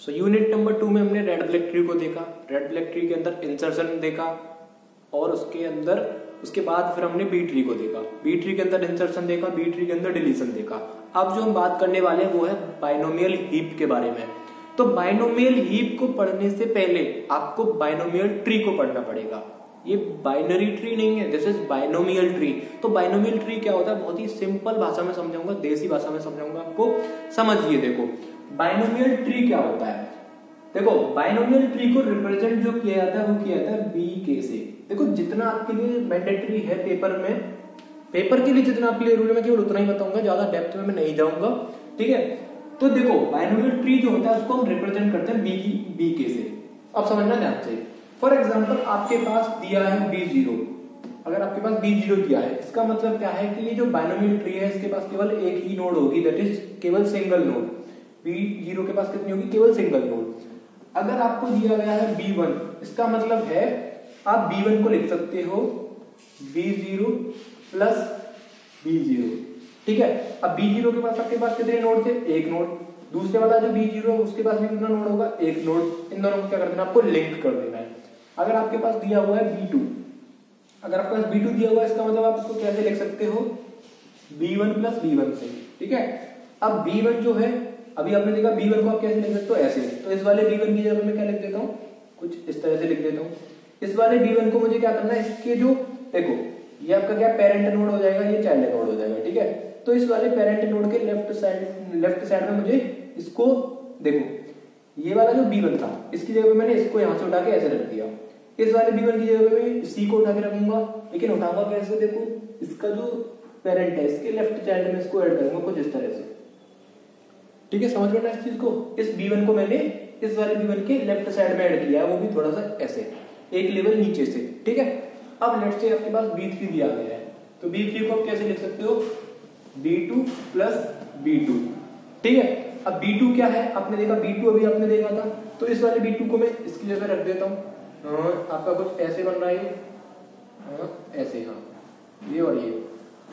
So unit number 2 में हमने red black tree को देखा, रेड ब्लैक ट्री के अंदर इंसर्शन देखा और उसके बाद फिर हमने बी ट्री को देखा, बी ट्री के अंदर इंसर्शन देखा, बी ट्री के अंदर डिलीशन देखा। अब जो हम बात करने वाले हैं वो है बाइनोमियल हीप के बारे में। तो बाइनोमियल हीप को पढ़ने से पहले आपको बाइनोमियल ट्री को पढ़ना पड़ेगा। ये बाइनरी ट्री नहीं है, दिस इज बाइनोमियल ट्री। तो बाइनोमियल ट्री क्या होता है, बहुत ही सिंपल भाषा में समझाऊंगा, देसी भाषा में समझाऊंगा आपको, समझिए। देखो बाइनोमियल ट्री क्या होता है, देखो बाइनोमियल ट्री को रिप्रेजेंट जो किया जाता है वो किया जाता है BK से। देखो जितना आपके लिए मैंडेटरी है पेपर के लिए जितना आपके लिए रूल, मैं केवल उतना ही बताऊंगा, ज्यादा डेप्थ में मैं नहीं जाऊंगा, ठीक है। तो देखो बाइनोमियल ट्री जो होता है उसको हम रिप्रेजेंट करते हैं BK से। अब समझना ध्यान से। फॉर एग्जाम्पल आपके पास दिया है B0, अगर आपके पास B0 दिया है, इसका मतलब क्या है कि ये जो बाइनोमियल ट्री है इसके पास केवल एक ही नोड होगी, दैट इज केवल सिंगल नोड। B0 के पास कितनी होगी, केवल सिंगल नोड। अगर आपको दिया गया है B1, इसका मतलब है आप B1 को लिख सकते हो B0 प्लस B0, ठीक है। अब B0 के पास आपके पास कितने नोड थे, एक नोड। दूसरे वाला जो B0 है उसके पास भी कितना नोड होगा, एक नोड। इन दोनों को क्या कर देना, आपको लिंक कर देना है। अगर आपके पास दिया हुआ है B2, अगर आपके पास B2 दिया हुआ है इसका मतलब आप इसको कैसे लिख सकते हो, B1 प्लस B1 से, ठीक है। अब B1 जो है, अभी आपने देखा B1 को आप कैसे लिख सकते हो, ऐसे। तो इस वाले B1 की जगह मैं क्या लिख देता हूँ, कुछ इस तरह से लिख देता हूँ। इस वाले B1 को मुझे क्या करना है, इसके जो देखो ये आपका क्या पेरेंट नोड हो जाएगा, ये चाइल्ड नोड हो जाएगा, ठीक है। तो इस वाले पेरेंट नोड के लेफ्ट साइड में मुझे इसको देखो, ये वाला जो B1 था इसकी जगह पे मैंने इसको यहाँ से उठा के ऐसे रख दिया। इस वाले B1 की जगह पे मैं C को उठा के रखूंगा, लेकिन उठाऊंगा कैसे, देखो इसका जो पेरेंट है इसके लेफ्ट चाइल्ड में इसको ऐड करूंगा कुछ इस तरह से, ठीक है। समझ में ना इस चीज को, इस B1 को मैंने इस वाले B1 के लेफ्ट साइड में ऐड किया है, वो भी थोड़ा सा ऐसे एक लेवल नीचे से, ठीक है। अब लेट्स से आपके पास B3 दिया गया है, तो B3 को आप कैसे लिख सकते हो, B2 प्लस B2, ठीक है। अब B2 क्या है, आपने देखा B2 अभी आपने देखा था, तो इस वाले B2 को मैं इसकी जगह रख देता हूँ। आपका कुछ ऐसे बन रहा है, ऐसे, हाँ ये और ये।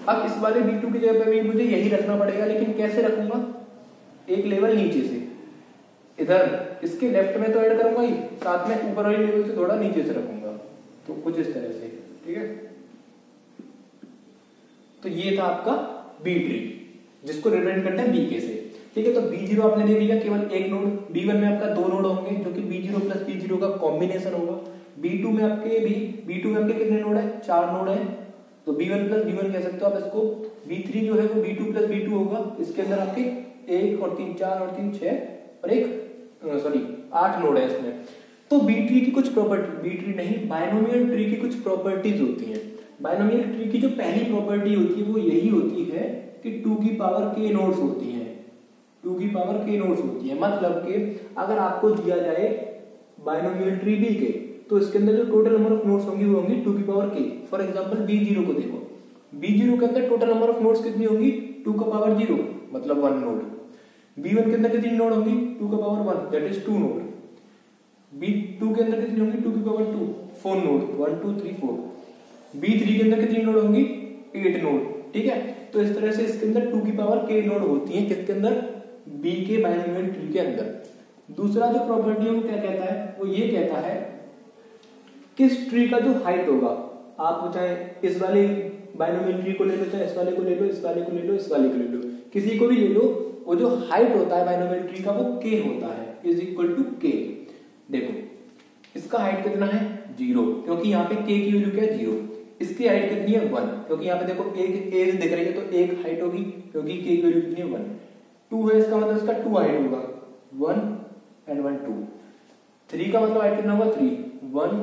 अब इस वाले B2 की जगह पे भी मुझे यही रखना पड़ेगा, लेकिन कैसे रखूंगा, एक लेवल नीचे से, इधर इसके लेफ्ट में तो ऐड करूंगा ही, साथ में ऊपर वाली लेवल से थोड़ा नीचे से रखूंगा, तो कुछ इस तरह से, ठीक है। तो ये था आपका B ट्री जिसको रिप्रेजेंट करते हैं BK से, ठीक है। तो B0 आपने देख लिया केवल एक नोड, B1 में आपका दो नोड होंगे जो कि B0 प्लस B0 का कॉम्बिनेशन होगा। B2 में आपके कितने नोड है, 4 नोड है, तो B1 प्लस B1 कह सकते हो आप इसको। B3 जो है वो B2 प्लस B2 होगा, इसके अंदर आपके 1 और 3 4 और 3 6 और 8 नोड है इसमें। तो B ट्री की कुछ प्रॉपर्टी, B ट्री नहीं बाइनोमियल ट्री की कुछ प्रॉपर्टीज होती हैं। बाइनोमियल ट्री की जो पहली प्रॉपर्टी होती है वो यही होती है कि 2 की पावर k नोड्स होती हैं, 2 की पावर k नोड्स होती है। मतलब कि अगर आपको दिया जाए बाइनोमियल ट्री BK, तो इसके अंदर जो टोटल नंबर ऑफ नोड्स होंगी वो होंगी 2 की power k। For example B0 को देखो, B0 के अंदर टोटल नंबर ऑफ नोड्स कितनी होंगी, 2 का पावर 0 मतलब 1 नोड। B1 के अंदर कितनी नोड होंगी, 2 का power 1 that is 2 node. B2 के अंदर कितनी होंगी, 2 की पावर 2 4 नोड, 1 2 3 4। B3 के अंदर कितनी नोड होंगी, 8 नोड, ठीक है। तो इस तरह से इसके अंदर 2 की पावर k नोड होती है, किसके अंदर, BK बाइनोमियल ट्री के अंदर। दूसरा जो प्रॉपर्टी है वो क्या कहता है, वो ये कहता है किस ट्री का जो हाइट होगा, आप चाहे इस वाले बाइनोमियल ट्री को ले लो, चाहे इस वाले को ले लो, इस वाले को ले लो, इस वाले को ले लो, किसी को भी ले लो, वो जो हाइट होता है बाइनोमियल ट्री का वो k होता है, इज इक्वल टू k। देखो इसका हाइट कितना है, 0, क्योंकि यहाँ पे k की वैल्यू क्या है, 0। इसकी हाइट कितनी है, 1, क्योंकि यहाँ पे देखो एक एज दिख रही है तो एक हाइट होगी, क्योंकि k की वैल्यू कितनी है, 1। 2 है इसका मतलब इसका 2 हाइट होगा, 1 and 1 2। 3 का मतलब हाइट कितना होगा, 3 1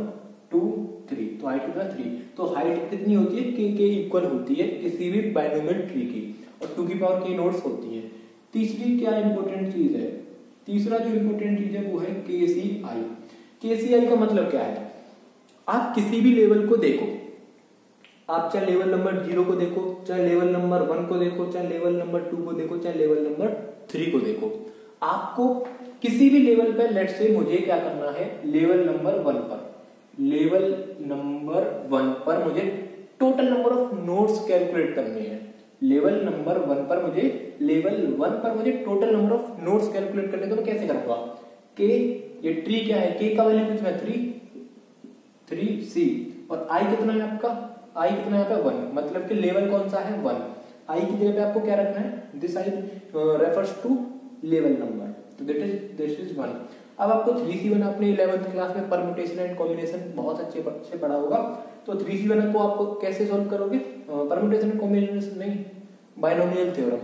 2 3, तो हाइट कितना 3। तो हाइट कितनी होती है, k इक्वल होती है किसी भी बाइनोमियल ट्री की, और 2 की पावर k नोड्स होती है। तीसरी क्या इंपॉर्टेंट चीज है, तीसरा जो इंपॉर्टेंट चीज है वो है KCI। KCI का मतलब क्या है, आप किसी भी लेवल को देखो, आप चाहे लेवल नंबर 0 को देखो, चाहे लेवल नंबर 1 को देखो, चाहे लेवल नंबर 2 को देखो, चाहे लेवल नंबर 3 को देखो, आपको किसी भी लेवल पर, लेट्स से मुझे क्या करना है, लेवल नंबर 1 पर मुझे total number of nodes calculate करने हैं। लेवल नंबर 1 पर मुझे total number of nodes calculate करने, तो मैं कैसे करूंगा, के, ये ट्री क्या है, के का वैल्यू कितना है 3 सी, और आई कितना है आपका, आई कितना है यहाँ पे 1, मतलब कि लेवल कौन सा है 1। आई की जगह पे आपको क्या रखना है, this I refers to level number, तो दिस इज 1। अब आपको 3C1 आपने 11th क्लास में परम्यूटेशन एंड कॉम्बिनेशन बहुत अच्छे से पढ़ा होगा, तो 3C1 को आप कैसे सॉल्व करोगे, परम्यूटेशन एंड कॉम्बिनेशन नहीं, बाइनोमियल थ्योरम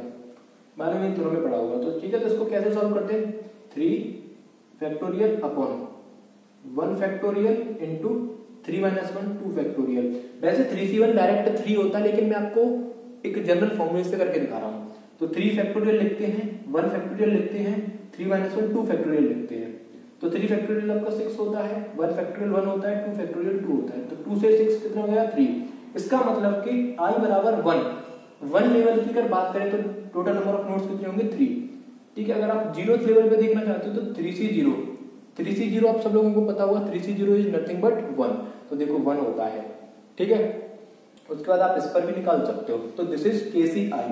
में पढ़ा होगा। तो ठीक है, तो इसको कैसे सॉल्व करते हैं, 3 factorial upon 1 factorial into 3 - 1 2 factorial. वैसे 3C1 डायरेक्ट 3 होता है, लेकिन मैं आपको एक जनरल फॉर्मूले से करके दिखा रहा हूँ। तो 3 फैक्टोरियल लिखते हैं, 1 फैक्टोरियल लिखते हैं, 3 - 1 2 फैक्टोरियल लिखते हैं। तो 3 फैक्टोरियल आपका 6 होता है, 1 फैक्टोरियल 1 होता है, 2 फैक्टोरियल 2 होता है, तो 2 से 6 कितना हो गया 3। इसका मतलब कि i बराबर 1 लेवल की अगर बात करें तो टोटल नंबर ऑफ नोड्स कितने होंगे 3। ठीक है, अगर आप 0th लेवल पे देखना चाहते हो तो 3C0 आप सब लोगों को पता होगा, 3C0 इज नथिंग बट 1, तो देखो 1 होता है। ठीक है, उसके बाद आप इस पर भी निकाल सकते हो, तो दिस इज KCI।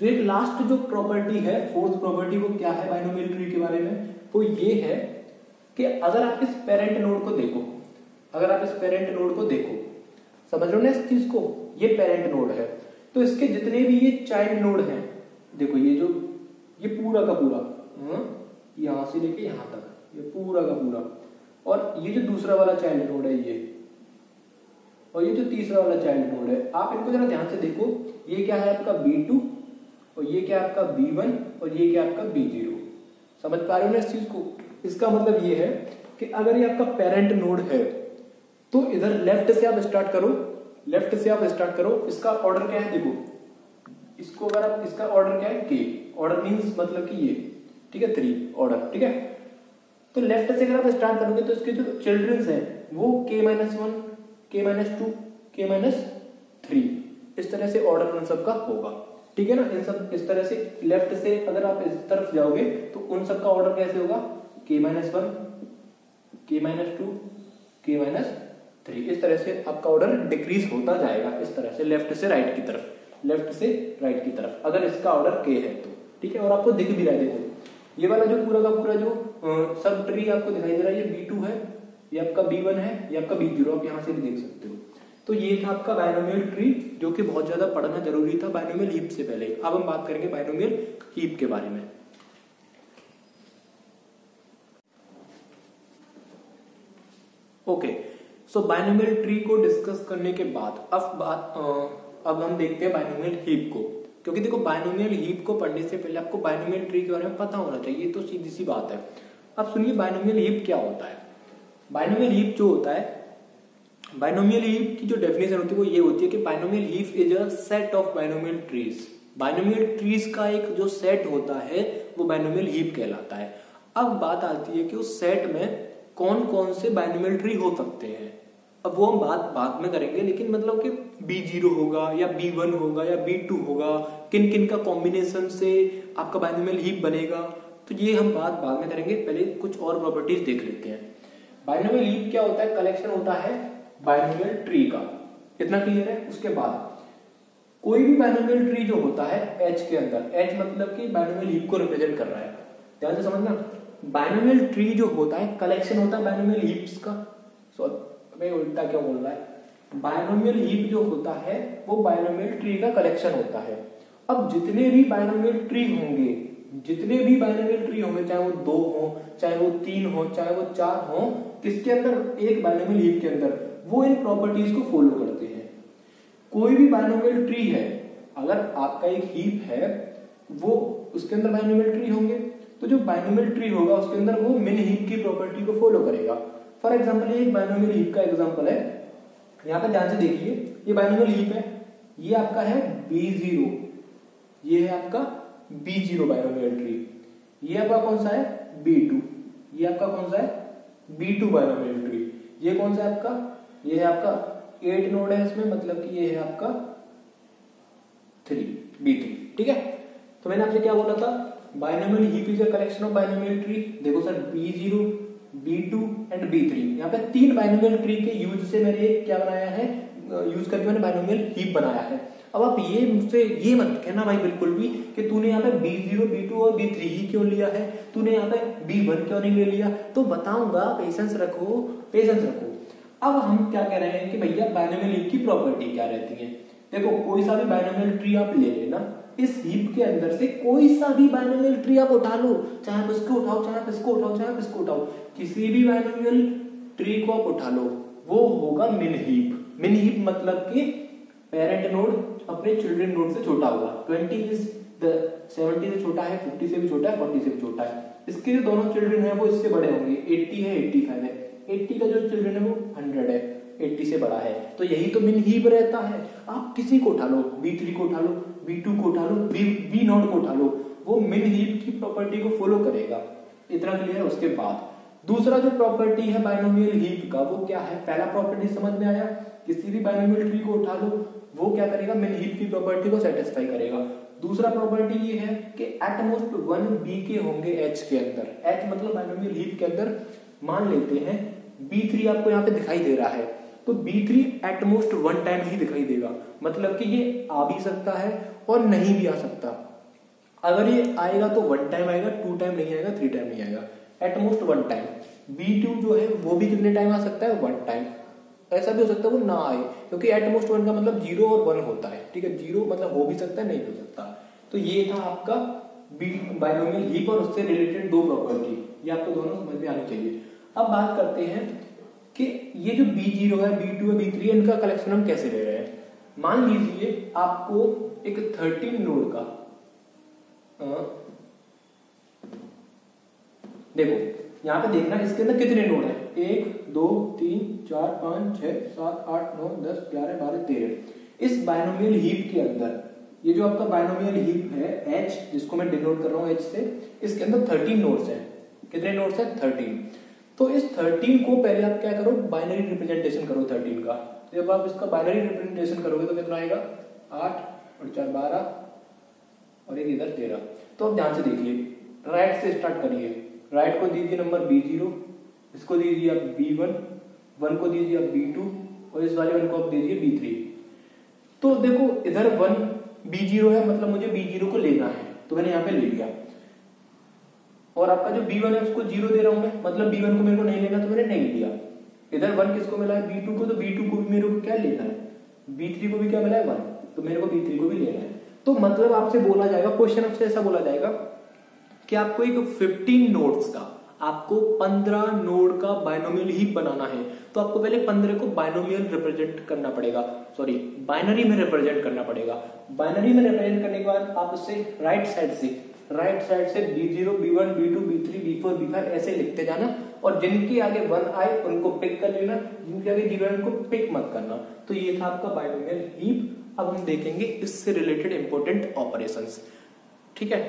जो एक लास्ट जो प्रॉपर्टी है, फोर्थ प्रॉपर्टी, वो क्या है बाइनोमियल ट्री के बारे में, वो ये है कि अगर आप इस पेरेंट नोड को देखो, समझ रहे हो ना इस चीज को, ये पेरेंट नोड है, तो इसके जितने भी ये चाइल्ड नोड हैं, देखो ये पूरा का पूरा यहां से लेके यहां तक, ये पूरा का पूरा, और ये जो दूसरा वाला चाइल्ड नोड है ये, और ये जो तीसरा वाला चाइल्ड नोड है, आप इनको जरा ध्यान से देखो, ये क्या है आपका B2, और ये क्या आपका B1, और ये क्या आपका B0। समझ पा रहे हो ना इस चीज को। इसका मतलब ये है कि अगर ये आपका पेरेंट नोड है तो इधर लेफ्ट से आप स्टार्ट करो, इसका ऑर्डर क्या है देखो, इसको अगर आप, इसका ऑर्डर क्या है K, ऑर्डर मींस मतलब कि ये, ठीक है 3 ऑर्डर, ठीक है। तो लेफ्ट से अगर आप स्टार्ट करोगे तो इसके जो चिल्ड्रंस हैं वो K - 1, K - 2, K - 3, इस तरह से ऑर्डर उन सब का होगा। ठीक है ना, इन सब इस तरह से लेफ्ट से अगर आप इस तरफ जाओगे तो उन सब का ऑर्डर कैसे होगा, K - 1, K - 2, K - 3, इस तरह से आपका ऑर्डर डिक्रीज होता जाएगा, इस तरह से लेफ्ट से राइट की तरफ, अगर इसका ऑर्डर K है तो। ठीक है, और आपको दिख भी रहा है, देखो ये वाला जो पूरा का पूरा जो सब ट्री आपको दिखाई दे रहा है, ये B2 है, ये आपका B1 है, ये आपका B0, आप यहाँ से भी देख सकते हो। तो ये था आपका बाइनोमियल ट्री, जो कि बहुत ज्यादा पढ़ना जरूरी था बाइनोमियल हीप से पहले। अब हम बात करेंगे बाइनोमियल हीप के बारे में। ओके, सो बाइनोमियल ट्री को डिस्कस करने के बाद अब हम देखते हैं बाइनोमियल हीप को, क्योंकि देखो बाइनोमियल हीप को पढ़ने से पहले आपको बाइनोमियल ट्री के बारे में पता होना चाहिए, तो सीधी सी बात है। अब सुनिए बाइनोमियल हीप क्या होता है। बाइनोमियल हीप जो होता है, बाइनोमियल हीप की जो डेफिनेशन होती है वो ये होती है कि binomial heap is a set of binomial trees. Binomial trees का एक जो सेट होता है वो बाइनोमियल हीप कहलाता है। अब बात आती है कि उस सेट में कौन कौन से बाइनोमियल ट्री हो सकते हैं। अब वो हम बात बाद में करेंगे, लेकिन मतलब कि B0 होगा या B1 होगा या B2 होगा, किन किन का कॉम्बिनेशन से आपका बाइनोमियल हीप बनेगा, तो ये हम बात बाद में करेंगे। पहले कुछ और प्रॉपर्टीज देख लेते हैं। बाइनोमियल हीप क्या होता है, कलेक्शन होता है बाइनोमियल ट्री का, इतना क्लियर है। उसके बाद कोई भी बाइनोमियल ट्री जो होता है H के अंदर, H मतलब कि बाइनोमियल हीप को रिप्रेजेंट कर रहा है, ध्यान से समझना। बाइनोमियल ट्री जो होता है कलेक्शन होता है बाइनोमियल हीप्स का, मैं उल्टा क्यों बोल रहा है, बाइनोमियल हीप जो होता है वो बाइनोमियल ट्री का कलेक्शन होता है। अब जितने भी बाइनोमियल ट्री होंगे, चाहे वो 2 हो, चाहे वो 3 हो, चाहे वो 4 हो, किसके अंदर, एक बाइनोमियल हीप के अंदर, वो इन प्रॉपर्टीज को फॉलो करते हैं। कोई भी बाइनोमियल ट्री है, अगर आपका एक हीप है वो उसके अंदर बाइनोमियल ट्री होंगे, तो जो बाइनोमियल ट्री होगा उसके अंदर वो मिन हीप की प्रॉपर्टी को फॉलो करेगा। फॉर एग्जांपल ये एक बाइनोमियल हीप का एग्जांपल है, यहाँ पे ध्यान से देखिए, ये बाइनोमियल हीप है, ये आपका है B0, ये है आपका B0 बाइनोमियल ट्री, ये आपका कौन सा है B2, ये आपका कौन सा है B2 बाइनोमियल ट्री, ये कौन सा है आपका, ये है आपका 8 नोड है इसमें, मतलब कि ये है आपका 3 B3। ठीक है, तो मैंने आपसे क्या बोला था, binomial heap is a collection of binomial tree. देखो sir B0, B2 and B3, यहाँ पे 3 बाइनोमियल ट्री के यूज से मैंने क्या बनाया है, यूज करके मैंने बाइनोमियल हीप बनाया है। अब आप ये मुझसे ये मत कहना भाई बिल्कुल भी कि तूने यहाँ पे B0, B2 और B3 ही क्यों लिया है, तूने यहाँ पे B1 क्यों नहीं ले लिया, तो बताऊंगा, पेशेंस रखो, पेशेंस रखो। अब हम क्या कह रहे हैं कि भैया बाइनोमियल हीप की प्रॉपर्टी क्या रहती है। देखो कोई सा भी बाइनोमियल ट्री आप ले लेना, इस हीप के अंदर से कोई सा भी बाइनोमियल ट्री आप उठा लो, चाहे आप इसको उठाओ, चाहे आप इसको उठाओ, चाहे आप इसको उठाओ, किसी भी बाइनोमियल ट्री को आप उठा लो, वो होगा मिन हीप। मिन हीप मतलब कि पेरेंट नोड अपने चिल्ड्रन नोड से छोटा होगा। 70 से छोटा है, 50 से भी छोटा है, 40 से भी छोटा है। इसके जो दोनों चिल्ड्रन है वो इससे बड़े होंगे, 80 है, 85 है। 80 का जो चिल्ड्रन है वो 100 है, 80 से बड़ा है, तो यही तो मिन हीप रहता है। आप किसी को उठा लो, B3 को उठा लो, B2 को उठा लो, B0 को उठा लो, वो मिन हीप की प्रॉपर्टी को फॉलो करेगा। इतना क्लियर। उसके बाद दूसरा जो प्रॉपर्टी है बाइनोमियल हीप का, वो क्या है, पहला प्रॉपर्टी समझ में आया, किसी भी बाइनोमियल ट्री को उठा लो, वो क्या करेगा, मिन हीप की प्रॉपर्टी को सेटिस्फाई करेगा। दूसरा प्रॉपर्टी ये है कि एटमोस्ट 1 B के होंगे H के अंदर। H मतलब बाइनोमियल हीप के अंदर मान लेते हैं B3 आपको यहाँ पे दिखाई दे रहा है, तो B3 एटमोस्ट 1 टाइम ही दिखाई देगा, मतलब कि ये आ भी सकता है और नहीं भी आ सकता। अगर ये आएगा तो 1 टाइम आएगा, 2 टाइम नहीं आएगा, 3 टाइम नहीं आएगा, एटमोस्ट 1 टाइम। B2 जो है वो भी कितने टाइम आ सकता है, 1 टाइम। ऐसा भी हो सकता है वो ना आए, क्योंकि एटमोस्ट 1 का मतलब 0 और 1 होता है, ठीक है। 0 मतलब हो भी सकता है, नहीं हो सकता। तो ये था आपका बाइनोमियल हीप और उससे रिलेटेड दो प्रॉपर्टी, ये आपको दोनों समझ में आनी चाहिए। अब बात करते हैं कि ये जो B0 है, B2 है, B3 है, इनका कलेक्शन हम कैसे ले रहे हैं। मान लीजिए आपको एक 13 नोड का देखो यहाँ पे देखना, इसके अंदर कितने नोड है, 1 2 3 4 5 6 7 8 9 10 11 12 13। इस बाइनोमियल हीप के अंदर ये जो आपका बाइनोमियल हीप है H, जिसको मैं डिनोट कर रहा हूँ H से, इसके अंदर 13 नोड्स हैं। कितने नोड्स हैं, 13। तो इस 13 को पहले आप क्या करो, बाइनरी रिप्रेजेंटेशन करो 13 का। जब आप इसका बाइनरी रिप्रेजेंटेशन करोगे तो कितना आएगा, 8 और 4 12 और एक इधर 13। तो अब ध्यान से देखिए, राइट से स्टार्ट करिए। राइट को दीजिए नंबर B0, इसको दीजिए आप B1, 1 को दीजिए आप B2 और इस वाले 1 को आप दीजिए B3। तो देखो इधर 1 B0 है, मतलब मुझे B0 को लेना है, तो मैंने यहाँ पे ले लिया। और आपका जो B1 है उसको 0 दे रहा हूं मैं, मतलब B1 को मेरे को नहीं लेना, तो मैंने नहीं लिया। इधर 1 किसको मिला है, B2 को, तो B2 को भी मेरे को क्या लेना है, B3 को भी क्या मिला है 1, तो मेरे को B3 को भी लेना है। तो मतलब आपसे बोला जाएगा, क्वेश्चन आपसे ऐसा बोला जाएगा कि आपको एक 15 नोड्स का, आपको 15 नोड का बाइनोमियल हीप बनाना है, तो आपको पहले 15 को बाइनोमियल रिप्रेजेंट करना पड़ेगा, सॉरी बाइनरी में रिप्रेजेंट करना पड़ेगा। बाइनरी में रिप्रेजेंट करने के बाद आप उससे राइट साइड से B0 B1 B2 B3 B4 B5 ऐसे लिखते जाना, और जिनके आगे 1 आए उनको पिक कर लेना, जिनके आगे 0 उनको पिक मत करना। तो ये था आपका बाइनोमियल हीप। अब हम देखेंगे इससे रिलेटेड इंपॉर्टेंट ऑपरेशंस, ठीक है।